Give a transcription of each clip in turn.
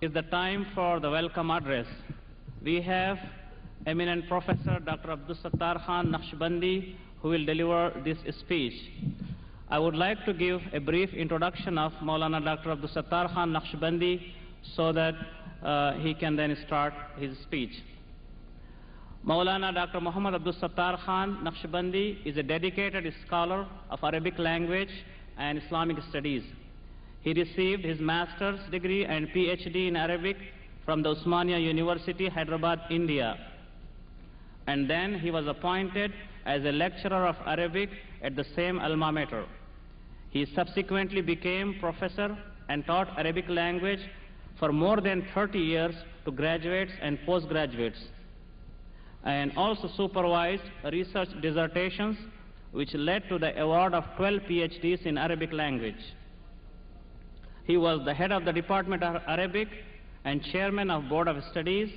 It's the time for the welcome address. We have eminent Professor Dr. Abdul Sattar Khan Naqshbandi who will deliver this speech. I would like to give a brief introduction of Maulana Dr. Abdul Sattar Khan Naqshbandi so that he can then start his speech. Maulana Dr. Muhammad Abdul Sattar Khan Naqshbandi is a dedicated scholar of Arabic language and Islamic studies. He received his master's degree and PhD in Arabic from the Osmania University, Hyderabad, India. And then he was appointed as a lecturer of Arabic at the same alma mater. He subsequently became professor and taught Arabic language for more than 30 years to graduates and postgraduates, and also supervised research dissertations which led to the award of 12 PhDs in Arabic language. He was the head of the Department of Arabic and chairman of Board of Studies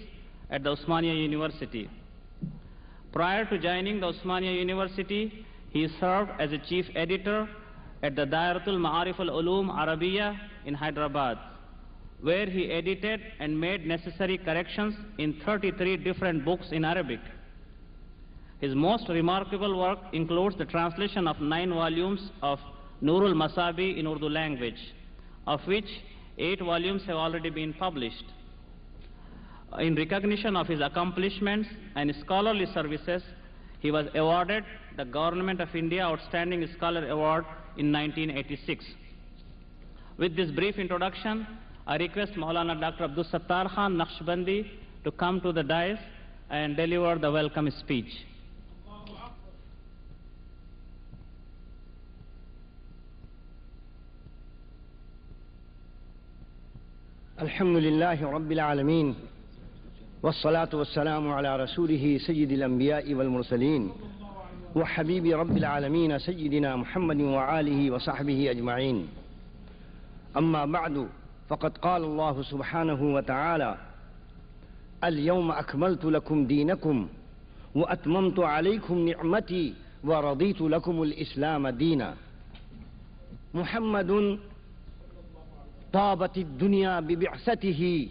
at the Osmania University. Prior to joining the Osmania University, he served as a chief editor at the Dairatul Ma'arif al-Ulum Arabiya in Hyderabad, where he edited and made necessary corrections in 33 different books in Arabic. His most remarkable work includes the translation of 9 volumes of Nurul Masabi in Urdu language, of which 8 volumes have already been published. In recognition of his accomplishments and scholarly services, he was awarded the Government of India Outstanding Scholar Award in 1986. With this brief introduction, I request Maulana Dr. Abdul Sattar Khan Naqshbandi to come to the dais and deliver the welcome speech. الحمد لله رب العالمين والصلاة والسلام على رسوله سيد الأنبياء والمرسلين وحبيب رب العالمين سيدنا محمد وآله وصحبه أجمعين. أما بعد، فقد قال الله سبحانه وتعالى: اليوم أكملت لكم دينكم وأتممت عليكم نعمتي ورضيت لكم الإسلام دينا. محمد طابت الدنيا ببعثته،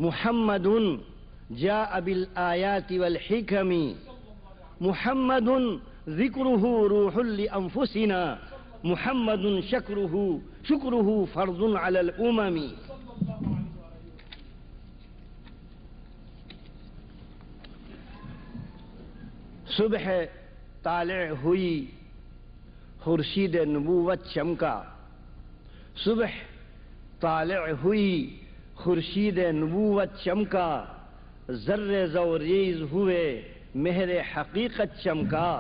محمد جاء بالآيات والحكم، محمد ذكره روح لأنفسنا، محمد شكره فرض على الأمم. صبح طالع ہوئی خورشید نبوت چمکا، صبح طالع ہوئی خورشید نبوت چمکا، ذرے زوریز ہوئے مہر حقیقت چمکا.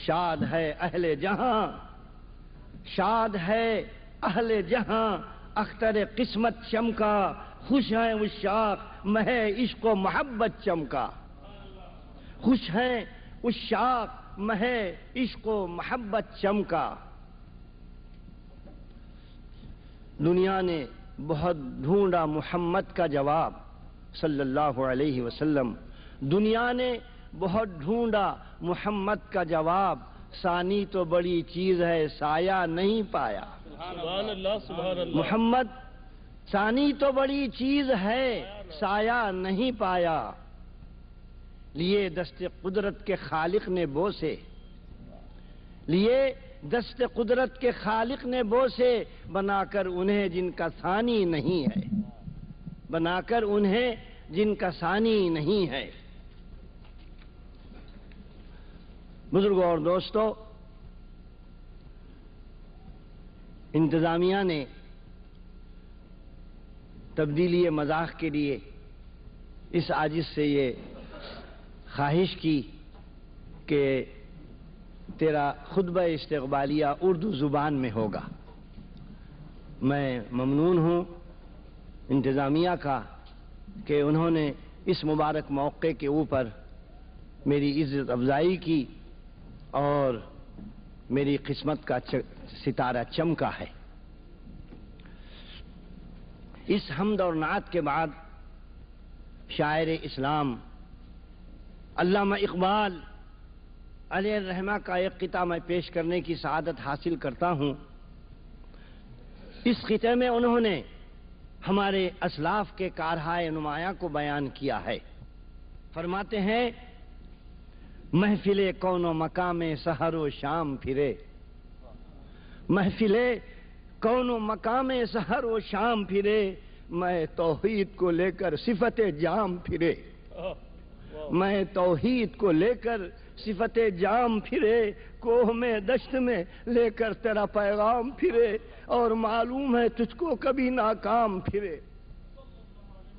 شاد ہے اہل جہاں، شاد ہے اہل جہاں، اختر قسمت چمکا، خوش ہیں عشاق مہ عشق و محبت چمکا. خوش ہیں عشاق مہ عشق و محبت چمکا. دنیا نے بہت ڈھونڈا محمد کا جواب صلی اللہ علیہ وسلم، دنیا نے بہت ڈھونڈا محمد کا جواب، ثانی تو بڑی چیز ہے سایہ نہیں پایا. سبحان اللہ سبحان اللہ. محمد ثانی تو بڑی چیز ہے سایہ نہیں پایا. لیے دست قدرت کے خالق نے بوسے، لیے دست قدرت کے خالق نے بوسے، بنا کر انہیں جن کا ثانی نہیں ہے، بنا کر انہیں جن کا ثانی نہیں ہے. بزرگوں اور دوستو، انتظامیہ نے تبدیلی مزاح کے لیے اس عاجز سے یہ خواہش کی کہ تیرا خطبہ استقبالیہ اردو زبان میں ہوگا. میں ممنون ہوں انتظامیہ کا کہ انہوں نے اس مبارک موقع کے اوپر میری عزت افزائی کی اور میری قسمت کا ستارہ چمکا ہے. اس حمد اور نعت کے بعد شاعر اسلام علامہ اقبال علیہ الرحمہ کا ایک قطعہ میں پیش کرنے کی سعادت حاصل کرتا ہوں. اس خطے میں انہوں نے ہمارے اسلاف کے کارہائے نمایاں کو بیان کیا ہے۔ فرماتے ہیں محفل کون و مقام سحر و شام پھرے، محفل کون و مقام سحر و شام پھرے، میں توحید کو لے کر صفت جام پھرے، میں توحید کو لے کر صفت جام پھرے، کوہ میں دشت میں لے کر تیرا پیغام پھرے، اور معلوم ہے تجھ کو کبھی ناکام پھرے،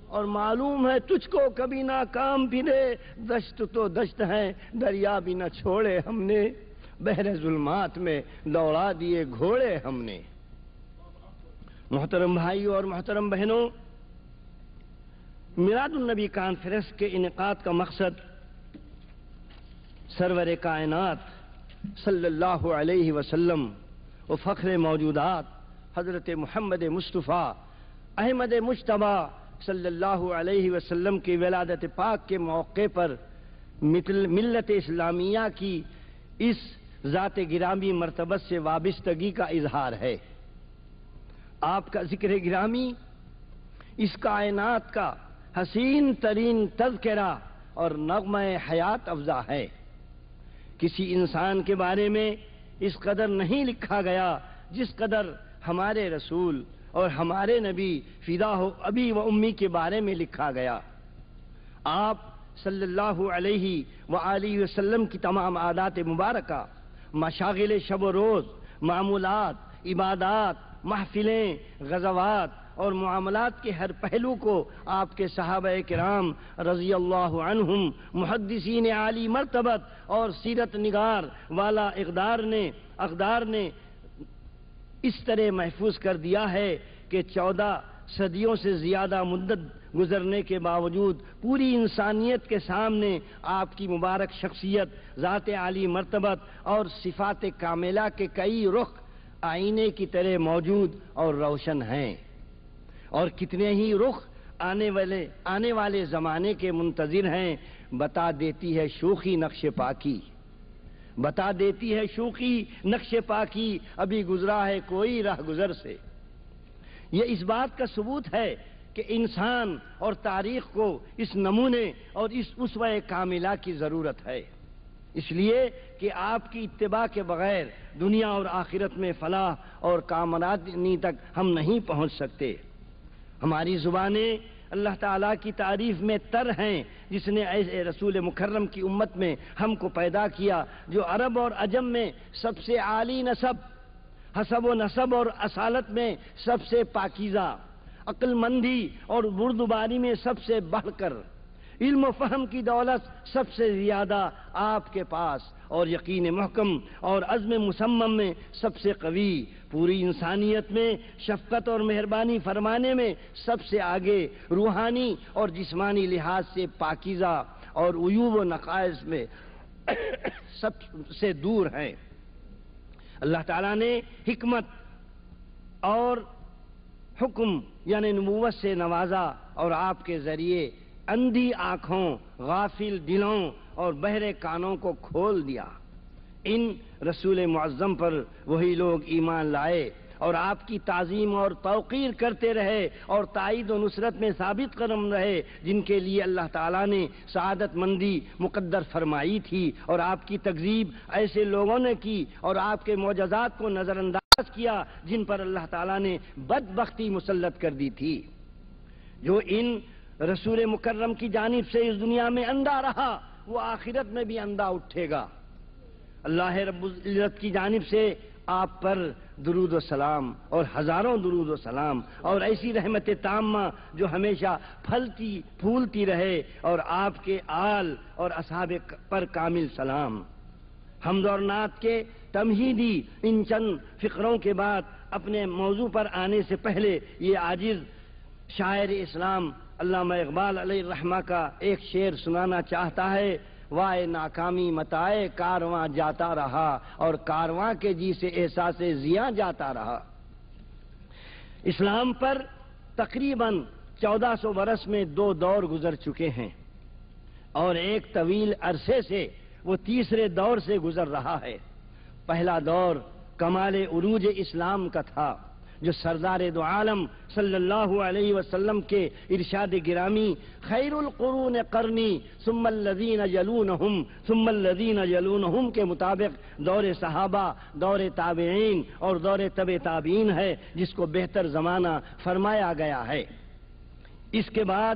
اور معلوم ہے تجھ کو کبھی ناکام پھرے، دشت تو دشت ہے دریا بھی نہ چھوڑے ہم نے، بحر ظلمات میں دوڑا دیے گھوڑے ہم نے۔ محترم بھائیوں اور محترم بہنوں، میلاد النبی کانفرنس کے انعقاد کا مقصد سرور کائنات صلی اللہ علیہ وسلم و فخر موجودات حضرت محمد مصطفیٰ احمد مجتبیٰ صلی اللہ علیہ وسلم کی ولادت پاک کے موقع پر ملت اسلامیہ کی اس ذات گرامی مرتبت سے وابستگی کا اظہار ہے۔ آپ کا ذکر گرامی اس کائنات کا حسین ترین تذکرہ اور نغمہ حیات افزا ہے۔ کسی انسان کے بارے میں اس قدر نہیں لکھا گیا جس قدر ہمارے رسول اور ہمارے نبی فدا ہو ابی و امی کے بارے میں لکھا گیا۔ آپ صلی اللہ علیہ وآلہ وسلم کی تمام عادات مبارکہ، مشاغل شب و روز، معمولات، عبادات، محفلیں، غزوات اور معاملات کے ہر پہلو کو آپ کے صحابہ کرام رضی اللہ عنہم، محدثین عالی مرتبت اور سیرت نگار والا اقدار نے اس طرح محفوظ کر دیا ہے کہ 14 صدیوں سے زیادہ مدت گزرنے کے باوجود پوری انسانیت کے سامنے آپ کی مبارک شخصیت، ذات عالی مرتبت اور صفات کاملہ کے کئی رخ آئینے کی طرح موجود اور روشن ہیں، اور کتنے ہی رخ آنے والے زمانے کے منتظر ہیں۔ بتا دیتی ہے شوخی نقش پاکی، بتا دیتی ہے شوخی نقش پاکی، ابھی گزرا ہے کوئی راہ گزر سے۔ یہ اس بات کا ثبوت ہے کہ انسان اور تاریخ کو اس نمونے اور اس اسوہ کاملہ کی ضرورت ہے، اس لیے کہ آپ کی اتباع کے بغیر دنیا اور آخرت میں فلاح اور کامرانی تک ہم نہیں پہنچ سکتے۔ ہماری زبانیں اللہ تعالیٰ کی تعریف میں تر ہیں، جس نے ایسے رسول مکرم کی امت میں ہم کو پیدا کیا جو عرب اور عجم میں سب سے عالی نسب، حسب و نسب اور اصالت میں سب سے پاکیزہ، عقل مندی اور بردباری میں سب سے بڑھ کر، علم و فہم کی دولت سب سے زیادہ آپ کے پاس، اور یقین محکم اور عزم مصمم میں سب سے قوی، پوری انسانیت میں شفقت اور مہربانی فرمانے میں سب سے آگے، روحانی اور جسمانی لحاظ سے پاکیزہ اور عیوب و نقائص میں سب سے دور ہیں۔ اللہ تعالیٰ نے حکمت اور حکم یعنی نبوت سے نوازا، اور آپ کے ذریعے اندھی آنکھوں، غافل دلوں اور بہرے کانوں کو کھول دیا۔ ان رسول معظم پر وہی لوگ ایمان لائے اور آپ کی تعظیم اور توقیر کرتے رہے اور تائید و نصرت میں ثابت قدم رہے، جن کے لیے اللہ تعالیٰ نے سعادت مندی مقدر فرمائی تھی، اور آپ کی تکذیب ایسے لوگوں نے کی اور آپ کے معجزات کو نظر انداز کیا جن پر اللہ تعالیٰ نے بدبختی مسلط کر دی تھی۔ جو ان رسول مکرم کی جانب سے اس دنیا میں اندھا رہا، وہ آخرت میں بھی اندھا اٹھے گا۔ اللہ رب العزت کی جانب سے آپ پر درود و سلام اور ہزاروں درود و سلام اور ایسی رحمت تامہ جو ہمیشہ پھلتی پھولتی رہے، اور آپ کے آل اور اصحاب پر کامل سلام۔ حمد اور نعت کے تمہیدی ان چند فقروں کے بعد اپنے موضوع پر آنے سے پہلے یہ عاجز شاعر اسلام علامہ اقبال علیہ الرحمہ کا ایک شعر سنانا چاہتا ہے۔ وائے ناکامی متائے کارواں جاتا رہا، اور کارواں کے جی سے احساس زیاں جاتا رہا۔ اسلام پر تقریباً 1400 برس میں 2 دور گزر چکے ہیں، اور ایک طویل عرصے سے وہ تیسرے دور سے گزر رہا ہے۔ پہلا دور کمال عروج اسلام کا تھا، جو سردار دو عالم صلی اللہ علیہ وسلم کے ارشاد گرامی خیر القرون قرنی ثم الذین یلونہم ثم الذین یلونہم کے مطابق دور صحابہ، دور تابعین اور دور تبع تابعین ہے، جس کو بہتر زمانہ فرمایا گیا ہے۔ اس کے بعد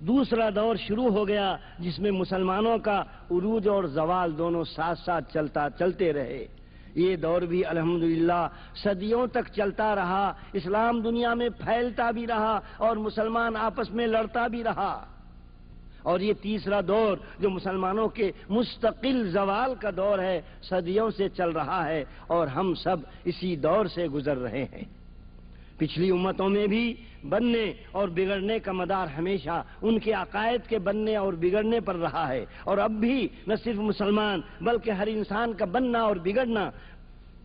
دوسرا دور شروع ہو گیا جس میں مسلمانوں کا عروج اور زوال دونوں ساتھ ساتھ چلتے رہے۔ یہ دور بھی الحمدللہ صدیوں تک چلتا رہا، اسلام دنیا میں پھیلتا بھی رہا اور مسلمان آپس میں لڑتا بھی رہا۔ اور یہ تیسرا دور جو مسلمانوں کے مستقل زوال کا دور ہے، صدیوں سے چل رہا ہے اور ہم سب اسی دور سے گزر رہے ہیں۔ پچھلی امتوں میں بھی بننے اور بگڑنے کا مدار ہمیشہ ان کے عقائد کے بننے اور بگڑنے پر رہا ہے، اور اب بھی نہ صرف مسلمان بلکہ ہر انسان کا بننا اور بگڑنا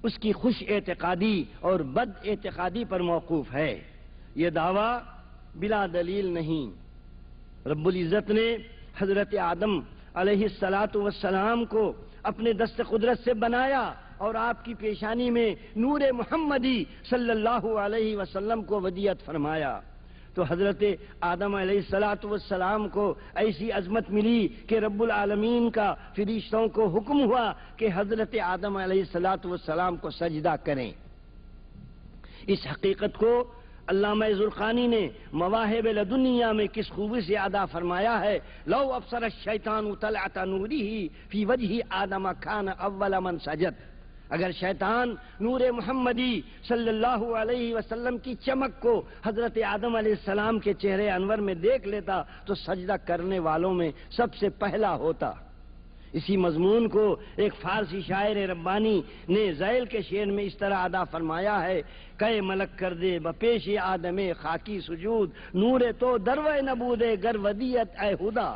اس کی خوش اعتقادی اور بد اعتقادی پر موقوف ہے۔ یہ دعویٰ بلا دلیل نہیں۔ رب العزت نے حضرت آدم علیہ السلام کو اپنے دست قدرت سے بنایا اور آپ کی پیشانی میں نور محمدی صلی اللہ علیہ وسلم کو ودیعت فرمایا، تو حضرت آدم علیہ السلام کو ایسی عظمت ملی کہ رب العالمین کا فرشتوں کو حکم ہوا کہ حضرت آدم علیہ السلام کو سجدہ کریں۔ اس حقیقت کو علامہ زرقانی نے مواہب لدنیا میں کس خوبی سے ادا فرمایا ہے، لو ابصر الشیطان طلعت نورہ فی وجہ آدم کان اول من سجد۔ اگر شیطان نور محمدی صلی اللہ علیہ وسلم کی چمک کو حضرت آدم علیہ السلام کے چہرے انور میں دیکھ لیتا تو سجدہ کرنے والوں میں سب سے پہلا ہوتا۔ اسی مضمون کو ایک فارسی شاعر ربانی نے ذیل کے شعر میں اس طرح ادا فرمایا ہے، کہ ملک کر دے بپیش آدم خاکی سجود، نور تو دروے نبود گر ودیت اے خدا۔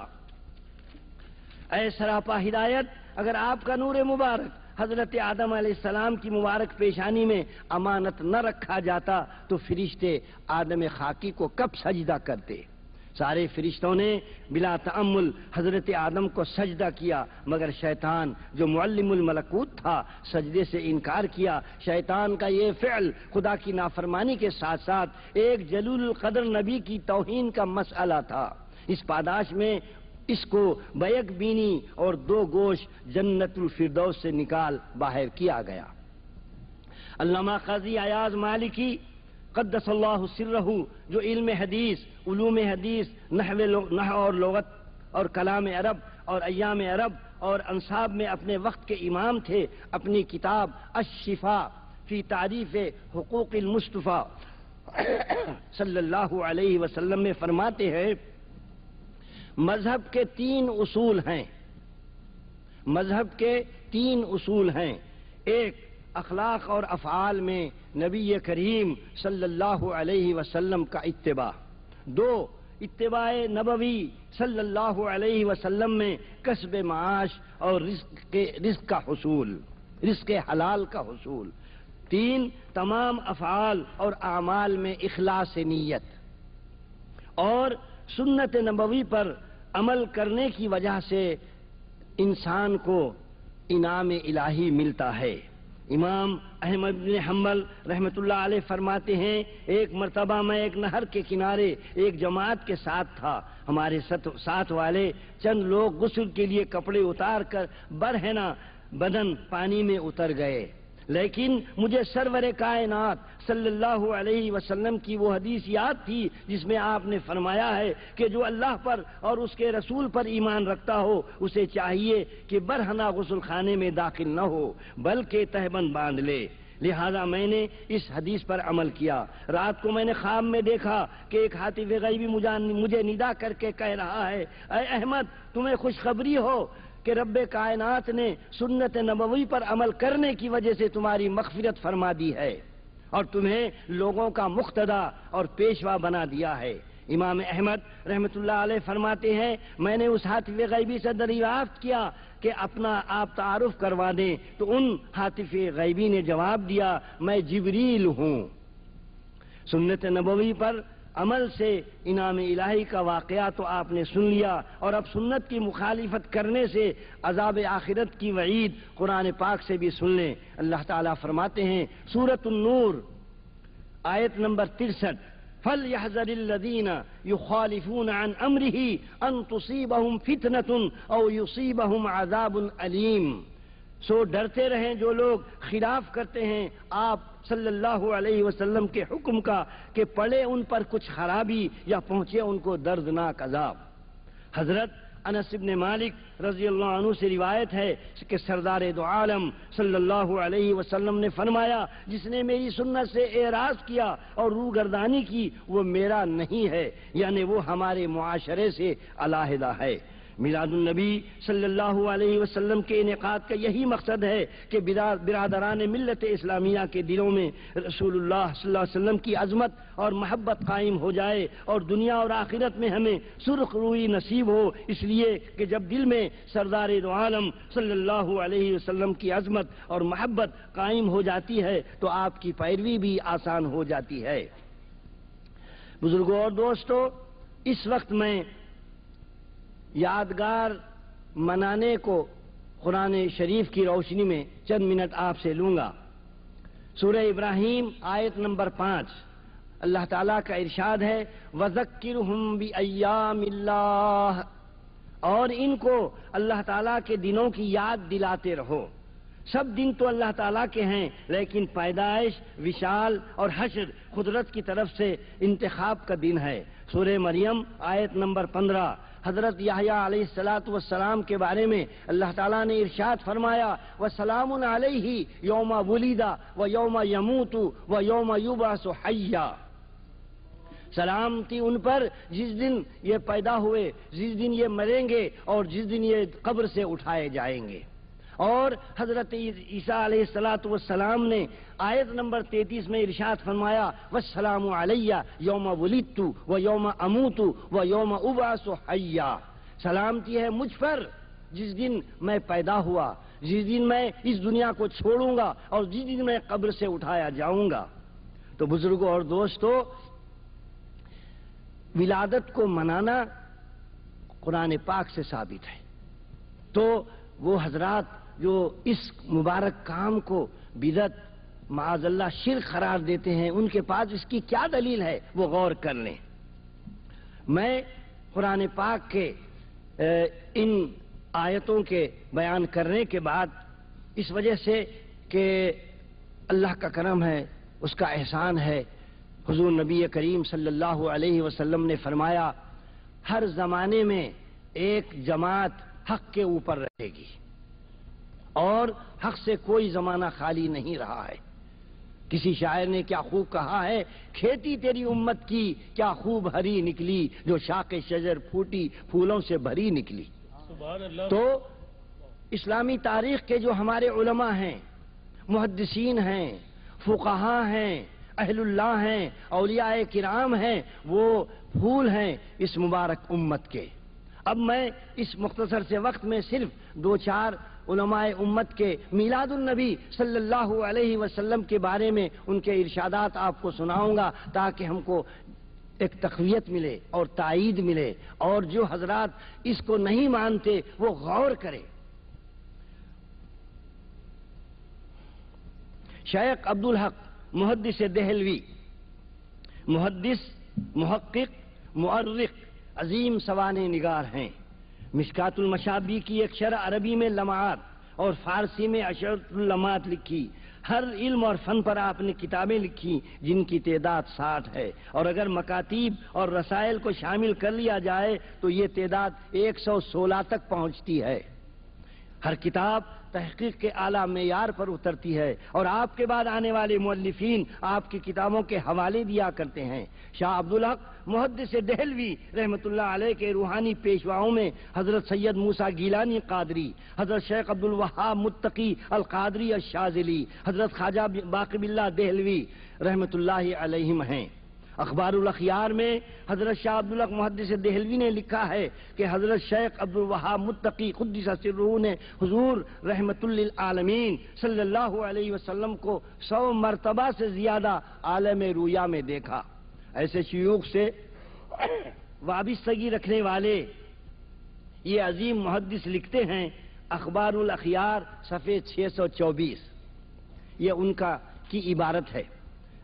اے سراپا ہدایت، اگر آپ کا نور مبارک حضرت آدم علیہ السلام کی مبارک پیشانی میں امانت نہ رکھا جاتا تو فرشتے آدم خاکی کو کب سجدہ کرتے؟ سارے فرشتوں نے بلا تأمل حضرت آدم کو سجدہ کیا، مگر شیطان جو معلم الملکوت تھا سجدے سے انکار کیا۔ شیطان کا یہ فعل خدا کی نافرمانی کے ساتھ ساتھ ایک جلیل القدر نبی کی توہین کا مسئلہ تھا۔ اس پاداش میں اس کو بیک بینی اور دو گوش جنت الفردوس سے نکال باہر کیا گیا۔ علامہ قاضی ایاز مالکی قدس اللہ سرہ، جو علم حدیث، علوم حدیث، نحو اور لغت اور کلام عرب اور ایام عرب اور انصاب میں اپنے وقت کے امام تھے، اپنی کتاب الشفاء فی تعریف حقوق المصطفیٰ صلی اللہ علیہ وسلم میں فرماتے ہیں، مذہب کے تین اصول ہیں، ایک اخلاق اور افعال میں نبی کریم صلی اللہ علیہ وسلم کا اتباع، دو اتباع نبوی صلی اللہ علیہ وسلم میں کسب معاش اور رزق کا حصول، رزق حلال کا حصول، تین تمام افعال اور اعمال میں اخلاص نیت اور سنت نبوی پر عمل کرنے کی وجہ سے انسان کو انعام الہی ملتا ہے۔ امام احمد بن حنبل رحمۃ اللہ علیہ فرماتے ہیں، ایک مرتبہ میں ایک نہر کے کنارے ایک جماعت کے ساتھ تھا، ہمارے ساتھ والے چند لوگ غسل کے لیے کپڑے اتار کر برہنہ بدن پانی میں اتر گئے، لیکن مجھے سرور کائنات صلی اللہ علیہ وسلم کی وہ حدیث یاد تھی جس میں آپ نے فرمایا ہے کہ جو اللہ پر اور اس کے رسول پر ایمان رکھتا ہو اسے چاہیے کہ برہنہ غسل خانے میں داخل نہ ہو بلکہ تہبند باندھ لے۔ لہذا میں نے اس حدیث پر عمل کیا۔ رات کو میں نے خواب میں دیکھا کہ ایک ہاتف غیبی مجھے ندا کر کے کہہ رہا ہے، اے احمد تمہیں خوشخبری ہو کہ رب کائنات نے سنت نبوی پر عمل کرنے کی وجہ سے تمہاری مغفرت فرما دی ہے اور تمہیں لوگوں کا مقتدا اور پیشوا بنا دیا ہے۔ امام احمد رحمۃ اللہ علیہ فرماتے ہیں، میں نے اس ہاتف غیبی سے دریافت کیا کہ اپنا آپ تعارف کروا دیں، تو ان ہاتف غیبی نے جواب دیا، میں جبریل ہوں۔ سنت نبوی پر عمل سے انعام الہی کا واقعہ تو آپ نے سن لیا، اور اب سنت کی مخالفت کرنے سے عذاب آخرت کی وعید قرآن پاک سے بھی سن لیں۔ اللہ تعالیٰ فرماتے ہیں سورۃ النور آیت نمبر 63 فَلْيَحْذَرِ الَّذِينَ يُخَالِفُونَ عَنْ أَمْرِهِ أَن تُصِيبَهُمْ فِتْنَةٌ أَوْ يُصِيبَهُمْ عَذَابٌ أَلِيمٌ۔ سو ڈرتے رہیں جو لوگ خلاف کرتے ہیں آپ صلی اللہ علیہ وسلم کے حکم کا کہ پڑے ان پر کچھ خرابی یا پہنچے ان کو دردناک عذاب۔ حضرت انس بن مالک رضی اللہ عنہ سے روایت ہے کہ سردار دو عالم صلی اللہ علیہ وسلم نے فرمایا جس نے میری سنت سے اعراض کیا اور روگردانی کی وہ میرا نہیں ہے، یعنی وہ ہمارے معاشرے سے علیحدہ ہے۔ میلاد النبی صلی اللہ علیہ وسلم کے انعقاد کا یہی مقصد ہے کہ برادران ملت اسلامیہ کے دلوں میں رسول اللہ صلی اللہ علیہ وسلم کی عظمت اور محبت قائم ہو جائے اور دنیا اور آخرت میں ہمیں سرخ روئی نصیب ہو، اس لیے کہ جب دل میں سردار دو عالم صلی اللہ علیہ وسلم کی عظمت اور محبت قائم ہو جاتی ہے تو آپ کی پیروی بھی آسان ہو جاتی ہے۔ بزرگوں اور دوستو، اس وقت میں یادگار منانے کو قرآن شریف کی روشنی میں چند منٹ آپ سے لوں گا۔ سورہ ابراہیم آیت نمبر 5 اللہ تعالیٰ کا ارشاد ہے وَذَكِّرْهُمْ بِأَيَّامِ اللَّهِ، اور ان کو اللہ تعالیٰ کے دنوں کی یاد دلاتے رہو۔ سب دن تو اللہ تعالیٰ کے ہیں، لیکن پیدائش، وصال اور حشر قدرت کی طرف سے انتخاب کا دن ہے۔ سورہ مریم آیت نمبر 15 حضرت یحییٰ علیہ السلام کے بارے میں اللہ تعالیٰ نے ارشاد فرمایا وَسَلَامٌ عَلَيْهِ يَوْمَ وُلِدَ وَيَوْمَ يَمُوتُ وَيَوْمَ يُبْعَثُ حَيًّا، سلامتی ان پر جس دن یہ پیدا ہوئے، جس دن یہ مریں گے اور جس دن یہ قبر سے اٹھائے جائیں گے۔ اور حضرت عیسیٰ علیہ السلام نے آیت نمبر 33 میں ارشاد فرمایا وَالسَّلَامُ عَلَيَّ يَوْمَ وُلِدتُّ وَيَوْمَ أَمُوتُ وَيَوْمَ أُبْعَثُ حَيًّا، سلامتی ہے مجھ پر جس دن میں پیدا ہوا، جس دن میں اس دنیا کو چھوڑوں گا اور جس دن میں قبر سے اٹھایا جاؤں گا۔ تو بزرگوں اور دوستو، ولادت کو منانا قرآن پاک سے ثابت ہے، تو وہ حضرات جو اس مبارک کام کو بدعت معاذ اللہ شرک قرار دیتے ہیں ان کے پاس اس کی کیا دلیل ہے وہ غور کر لیں۔ میں قرآن پاک کے ان آیتوں کے بیان کرنے کے بعد اس وجہ سے کہ اللہ کا کرم ہے، اس کا احسان ہے، حضور نبی کریم صلی اللہ علیہ وسلم نے فرمایا ہر زمانے میں ایک جماعت حق کے اوپر رہے گی اور حق سے کوئی زمانہ خالی نہیں رہا ہے۔ کسی شاعر نے کیا خوب کہا ہے کھیتی تیری امت کی کیا خوب ہری نکلی جو شاخ شجر پھوٹی پھولوں سے بھری نکلی۔ سبحان اللہ۔ تو اسلامی تاریخ کے جو ہمارے علماء ہیں، محدثین ہیں، فقہاء ہیں، اہل اللہ ہیں، اولیاء کرام ہیں، وہ پھول ہیں اس مبارک امت کے۔ اب میں اس مختصر سے وقت میں صرف 2-4 علماء امت کے میلاد النبی صلی اللہ علیہ وسلم کے بارے میں ان کے ارشادات آپ کو سناؤں گا تاکہ ہم کو ایک تقویت ملے اور تائید ملے، اور جو حضرات اس کو نہیں مانتے وہ غور کریں۔ شیخ عبدالحق محدث دہلوی، محدث، محقق، مؤرخ، عظیم سوانح نگار ہیں۔ مشکات المشابیح کی ایک شرح عربی میں لمعات اور فارسی میں عشرۃ اللمعات لکھی۔ ہر علم اور فن پر آپ نے کتابیں لکھی جن کی تعداد 60 ہے، اور اگر مکاتیب اور رسائل کو شامل کر لیا جائے تو یہ تعداد 116 تک پہنچتی ہے۔ ہر کتاب تحقیق کے اعلیٰ معیار پر اترتی ہے، اور آپ کے بعد آنے والے مؤلفین آپ کی کتابوں کے حوالے دیا کرتے ہیں۔ شاہ عبدالحق محدث دہلوی رحمۃ اللہ علیہ کے روحانی پیشواؤں میں حضرت سید موسیٰ گیلانی قادری، حضرت شیخ عبدالوہاب متقی القادری الشاذلی، حضرت خواجہ باقی باللہ دہلوی رحمۃ اللہ علیہم ہیں۔ اخبار الاخیار میں حضرت شاہ عبدالحق محدث دہلوی نے لکھا ہے کہ حضرت شیخ عبدالوہاب متقی قدس سرہ نے حضور رحمت للعالمین صلی اللہ علیہ وسلم کو 100 مرتبہ سے زیادہ عالم رویا میں دیکھا۔ ایسے شیوخ سے وابستگی رکھنے والے یہ عظیم محدث لکھتے ہیں، اخبار الاخیار صفحے 624، یہ ان کی عبارت ہے۔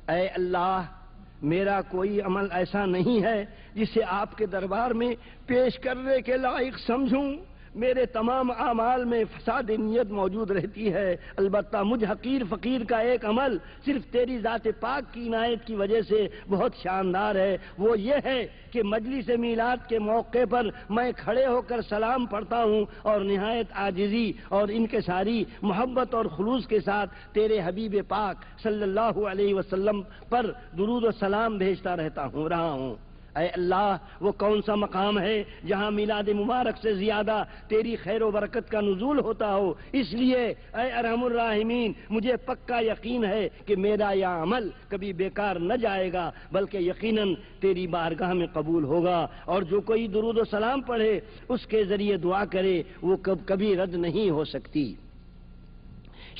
اے اللہ میرا کوئی عمل ایسا نہیں ہے جسے آپ کے دربار میں پیش کرنے کے لائق سمجھوں، میرے تمام اعمال میں فساد نیت موجود رہتی ہے، البتہ مجھ حقیر فقیر کا ایک عمل صرف تیری ذات پاک کی عنایت کی وجہ سے بہت شاندار ہے، وہ یہ ہے کہ مجلس میلاد کے موقع پر میں کھڑے ہو کر سلام پڑھتا ہوں اور نہایت عاجزی اور انکساری محبت اور خلوص کے ساتھ تیرے حبیب پاک صلی اللہ علیہ وسلم پر درود و سلام بھیجتا رہا ہوں۔ اے اللہ وہ کون سا مقام ہے جہاں میلاد مبارک سے زیادہ تیری خیر و برکت کا نزول ہوتا ہو، اس لیے اے ارحم الراحمین مجھے پکا یقین ہے کہ میرا یہ عمل کبھی بیکار نہ جائے گا بلکہ یقیناً تیری بارگاہ میں قبول ہوگا، اور جو کوئی درود و سلام پڑھے اس کے ذریعے دعا کرے وہ کبھی رد نہیں ہو سکتی۔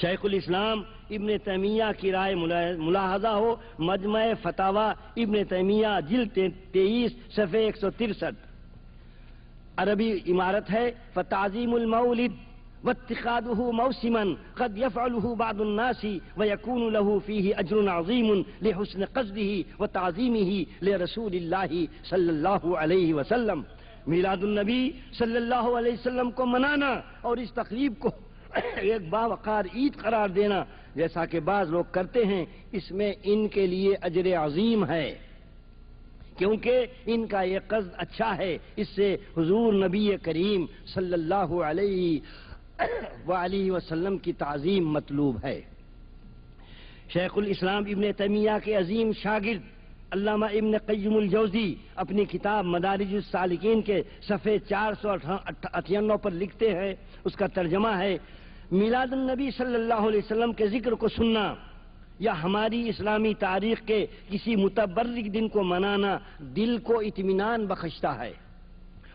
شیخ الاسلام ابن تیمیہ کی رائے ملاحظہ ہو مجمع فتاوی ابن تیمیہ جلد 23 صفحہ 163، عربی عبارت ہے فتعظیم المولد واتخاذه موسما قد يفعله بعض الناس ويكون له فيه اجر عظيم لحسن قصده وتعظيمه لرسول الله صلی اللہ علیہ وسلم۔ میلاد النبی صلی اللہ علیہ وسلم کو منانا اور اس تقریب کو ایک باوقار عید قرار دینا جیسا کہ بعض لوگ کرتے ہیں، اس میں ان کے لیے اجر عظیم ہے، کیونکہ ان کا یہ قصد اچھا ہے، اس سے حضور نبی کریم صلی اللہ علیہ وسلم کی تعظیم مطلوب ہے۔ شیخ الاسلام ابن تیمیہ کے عظیم شاگرد علامہ ابن قیم الجوزی اپنی کتاب مدارج السالکین کے صفحے 498 پر لکھتے ہیں، اس کا ترجمہ ہے میلاد النبی صلی اللہ علیہ وسلم کے ذکر کو سننا یا ہماری اسلامی تاریخ کے کسی متبرک دن کو منانا دل کو اطمینان بخشتا ہے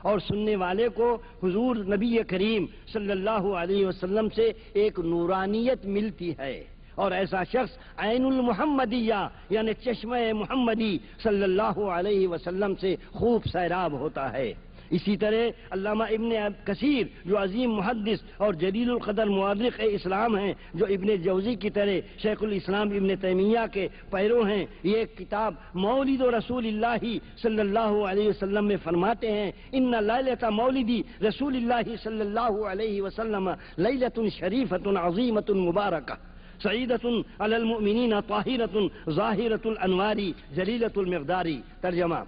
اور سننے والے کو حضور نبی کریم صلی اللہ علیہ وسلم سے ایک نورانیت ملتی ہے، اور ایسا شخص عین المحمدیہ یعنی چشمہ محمدی صلی اللہ علیہ وسلم سے خوب سیراب ہوتا ہے۔ اسی طرح علامہ ابن کثیر جو عظیم محدث اور جلیل القدر مورخ اسلام ہیں، جو ابن جوزی کی طرح شیخ الاسلام ابن تیمیہ کے پیرو ہیں، یہ ایک کتاب مولد رسول اللہ صلی اللہ علیہ وسلم میں فرماتے ہیں ان لیلۃ مولدی رسول اللہ صلی اللہ علیہ وسلم لیلۃ شریفۃ عظیمۃ مبارکہ سعیدۃ علی المؤمنین طاہرۃ ظاہرۃ الانوار جلیلۃ المقدار۔ ترجمہ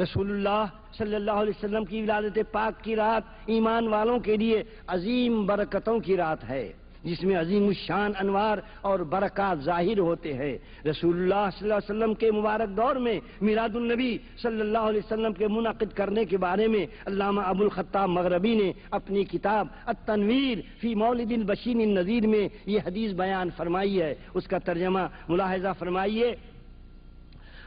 رسول اللہ صلی اللہ علیہ وسلم کی ولادت پاک کی رات ایمان والوں کے لیے عظیم برکتوں کی رات ہے، جس میں عظیم الشان انوار اور برکات ظاہر ہوتے ہیں۔ رسول اللہ صلی اللہ علیہ وسلم کے مبارک دور میں میلاد النبی صلی اللہ علیہ وسلم کے منعقد کرنے کے بارے میں علامہ ابو الخطاب مغربی نے اپنی کتاب التنویر فی مولد البشیر النذیر میں یہ حدیث بیان فرمائی ہے، اس کا ترجمہ ملاحظہ فرمائیے۔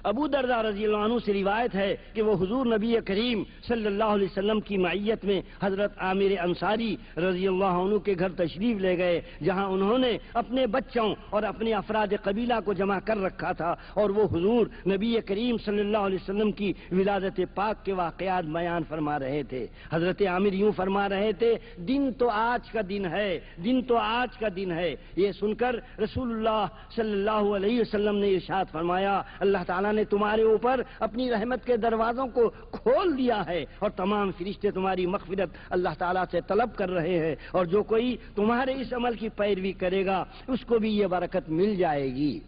ابو درداء رضی اللہ عنہ سے روایت ہے کہ وہ حضور نبی کریم صلی اللہ علیہ وسلم کی معیت میں حضرت عامر انصاری رضی اللہ عنہ کے گھر تشریف لے گئے، جہاں انہوں نے اپنے بچوں اور اپنے افراد قبیلہ کو جمع کر رکھا تھا، اور وہ حضور نبی کریم صلی اللہ علیہ وسلم کی ولادت پاک کے واقعات بیان فرما رہے تھے۔ حضرت عامر یوں فرما رہے تھے دن تو آج کا دن ہے، دن تو آج کا دن ہے۔ یہ سن کر رسول اللہ صلی اللہ علیہ وسلم نے ارشاد فرمایا اللہ تعالیٰ نے تمہارے اوپر اپنی رحمت کے دروازوں کو کھول دیا ہے اور تمام فرشتے تمہاری مغفرت اللہ تعالیٰ سے طلب کر رہے ہیں، اور جو کوئی تمہارے اس عمل کی پیروی کرے گا اس کو بھی یہ برکت مل جائے گی۔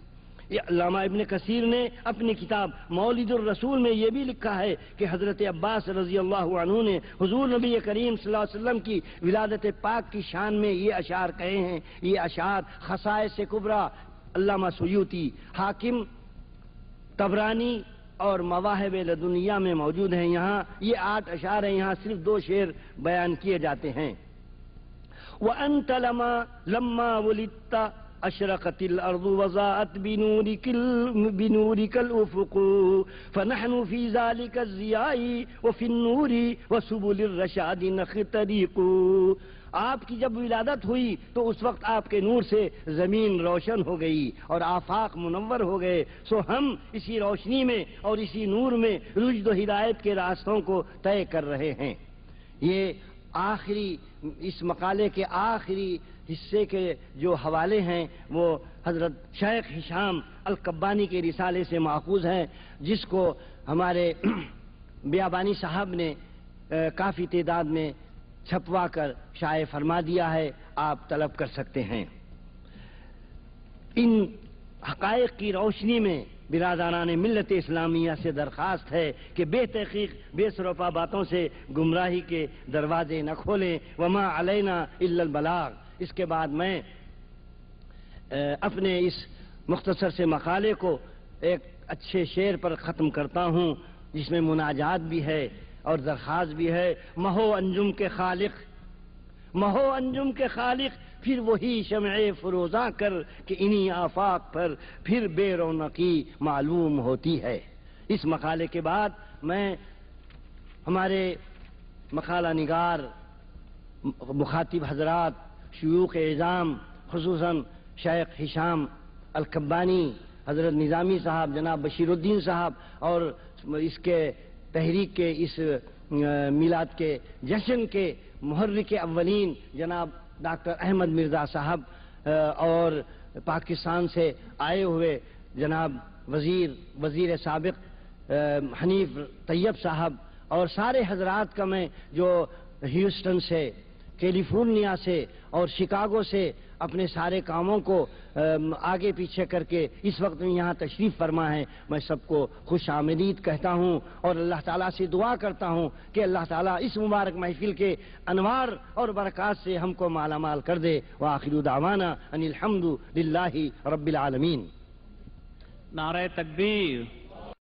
یہ علامہ ابن کثیر نے اپنی کتاب مولد الرسول میں یہ بھی لکھا ہے کہ حضرت عباس رضی اللہ عنہ نے حضور نبی کریم صلی اللہ علیہ وسلم کی ولادت پاک کی شان میں یہ اشعار کہے ہیں۔ یہ اشعار خصائص کبریٰ علامہ سیوطی، حاکم، طبرانی اور مواہب لدنیہ میں موجود ہیں۔ یہاں یہ 8 اشعار ہیں، یہاں صرف 2 شعر بیان کیے جاتے ہیں۔ وَأَنْتَ لَمَّا وُلِدْتَ أشرقت الأرض وضاءت بنورك الأفق فنحن في ذلك الضياء وفي النور وسبل الرشاد نخترق۔ آپ کی جب ولادت ہوئی تو اس وقت آپ کے نور سے زمین روشن ہو گئی اور آفاق منور ہو گئے، سو ہم اسی روشنی میں اور اسی نور میں رشد و ہدایت کے راستوں کو طے کر رہے ہیں۔ یہ آخری اس مقالے کے آخری حصے کے جو حوالے ہیں وہ حضرت شیخ ہشام القبانی کے رسالے سے ماخوذ ہیں، جس کو ہمارے بیابانی صاحب نے کافی تعداد میں چھپوا کر شائع فرما دیا ہے، آپ طلب کر سکتے ہیں۔ ان حقائق کی روشنی میں برادران ملت اسلامیہ سے درخواست ہے کہ بے تحقیق بے سروپا باتوں سے گمراہی کے دروازے نہ کھولیں، وما علینا الا البلاغ۔ اس کے بعد میں اپنے اس مختصر سے مقالے کو ایک اچھے شعر پر ختم کرتا ہوں، جس میں مناجات بھی ہے اور درخواست بھی ہے۔ مہو انجم کے خالق، مہو انجم کے خالق، پھر وہی شمع فروزاں کر کہ انہی آفاق پر پھر بے رونقی معلوم ہوتی ہے۔ اس مقالے کے بعد میں ہمارے مقالہ نگار مخاطب حضرات، شیوخ اعظام، خصوصاً شیخ ہشام القبانی، حضرت نظامی صاحب، جناب بشیر الدین صاحب، اور اس کے تحریک کے اس میلاد کے جشن کے محرک اولین جناب ڈاکٹر احمد مرزا صاحب، اور پاکستان سے آئے ہوئے جناب وزیر سابق حنیف طیب صاحب، اور سارے حضرات کا میں جو ہیوسٹن سے، کیلیفورنیا سے اور شکاگو سے اپنے سارے کاموں کو آگے پیچھے کر کے اس وقت میں یہاں تشریف فرما ہے، میں سب کو خوش آمدید کہتا ہوں اور اللہ تعالیٰ سے دعا کرتا ہوں کہ اللہ تعالیٰ اس مبارک محفل کے انوار اور برکات سے ہم کو مالا مال کر دے۔ وآخر دعوانا ان الحمد للہ رب العالمین۔ نعرہ تکبیر۔